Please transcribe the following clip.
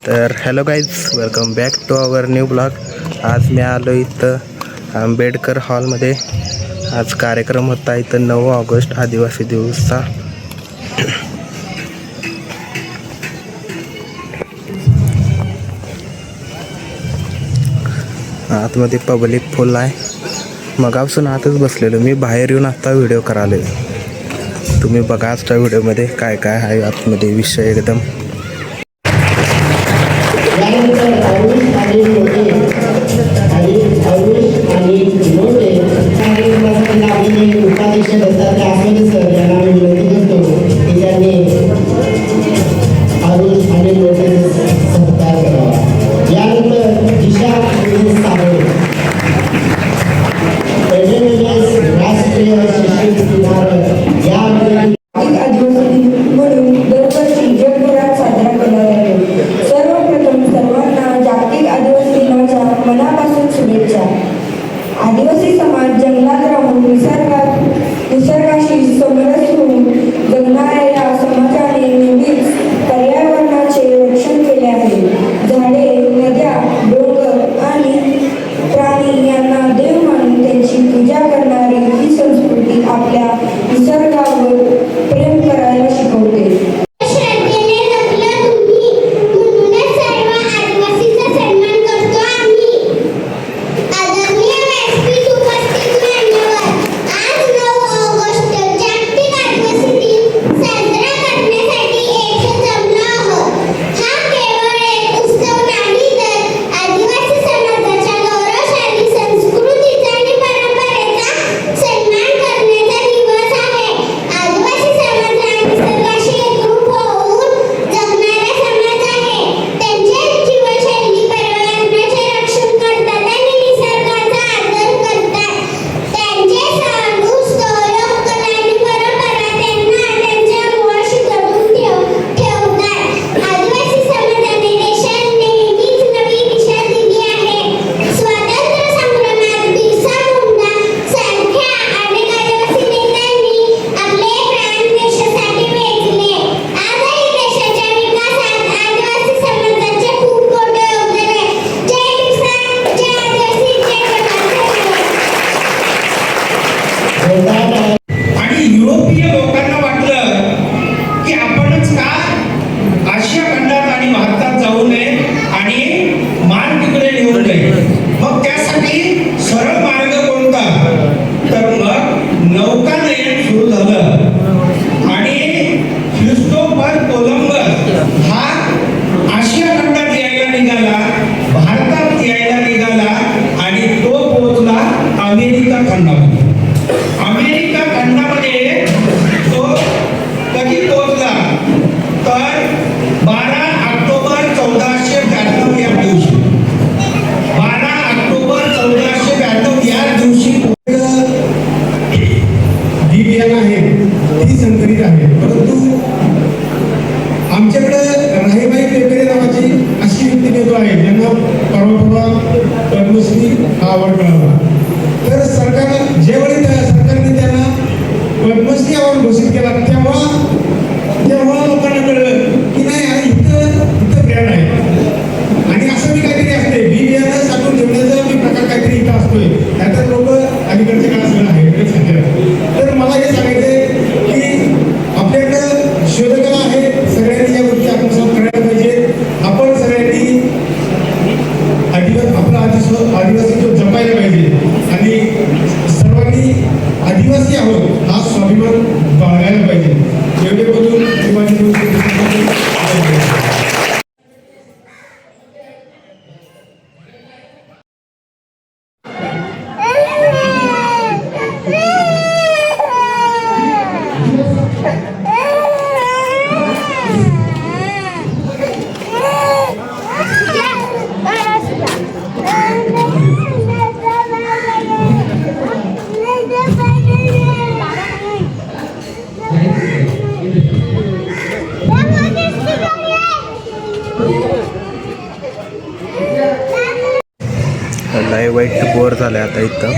तर hello guys, welcome back to our new blog. आज मी आलो इथं आंबेडकर हॉलमध्ये. आज कार्यक्रम होता इथं 9 ऑगस्ट आदिवासी दिवसचा. आतमध्ये पब्लिक फुल आहे. मगापासून आतच बसलेलो मी, बाहेर येऊन आता व्हिडिओ करायला. तुम्ही बघा आजच्या व्हिडिओमध्ये काय काय आहे आतमध्ये विषय एकदम. आदिवासी समाज जंगलात राहून निसर्गाशी समरस होऊन जगणाऱ्या या समाजाने नेहमीच पर्यावरणाचे रक्षण केले आहे. झाडे, नद्या, डोंगर आणि प्राणी यांना देव मानून त्यांची पूजा करणारी ही संस्कृती आपल्या निसर्गावर प्रेम करायला शिकवते. आणि युरोपीय लोकांना वाटलं की आपणच का आशिया खंडात आणि भारतात जाऊ नये आणि मान तिकडे नेऊ नये. मग त्यासाठी सरळ मार्ग कोणता, तर मग नौकानयन सुरू झालं. आणि ख्रिस्तोफर कोलंबस हा आशिया खंडात यायला निघाला, भारतात यायला निघाला आणि तो पोहोचला अमेरिका खंडामध्ये. अमेरिका खंडामध्ये तो कधी पोहोचला, तर 12 ऑक्टोबर 1492 या दिवशी. 12 ऑक्टोबर 1492 या दिवशी जी बियाणं आहे ती संकरित आहे. परंतु आमच्याकडे राहीबाई पेपरे नावाची अशी व्यक्तिमत्व आहे ज्यांना परवा पद्मश्री हा अवॉर्ड मिळाला. तर सरकार ज्यावेळी सरकारने त्यांना पद्मश्री अवॉर्ड घोषित केला तेव्हा लोकांना कळलं की नाही इथं ब्रँड आहे. आणि असं मी काहीतरी असते बी बियाणं साठवून ठेवण्याचा मी प्रकार काहीतरी इथं असतोय. त्यात लोक अलीकडचे काळ सगळं आहे. तर मला हे सांगायचंय की आपल्याकडं शोधकला आहे, सगळ्यांनी या गोष्टी आत्मसात करायला पाहिजे. आपण सगळ्यांनी आपला आदिवासी जो जपायला पाहिजे आणि सर्वांनी आदिवासी आहोत हा स्वाभिमान बाळगायला पाहिजे. एवढे बोलून लय वाईट बोर झालं आता इथं.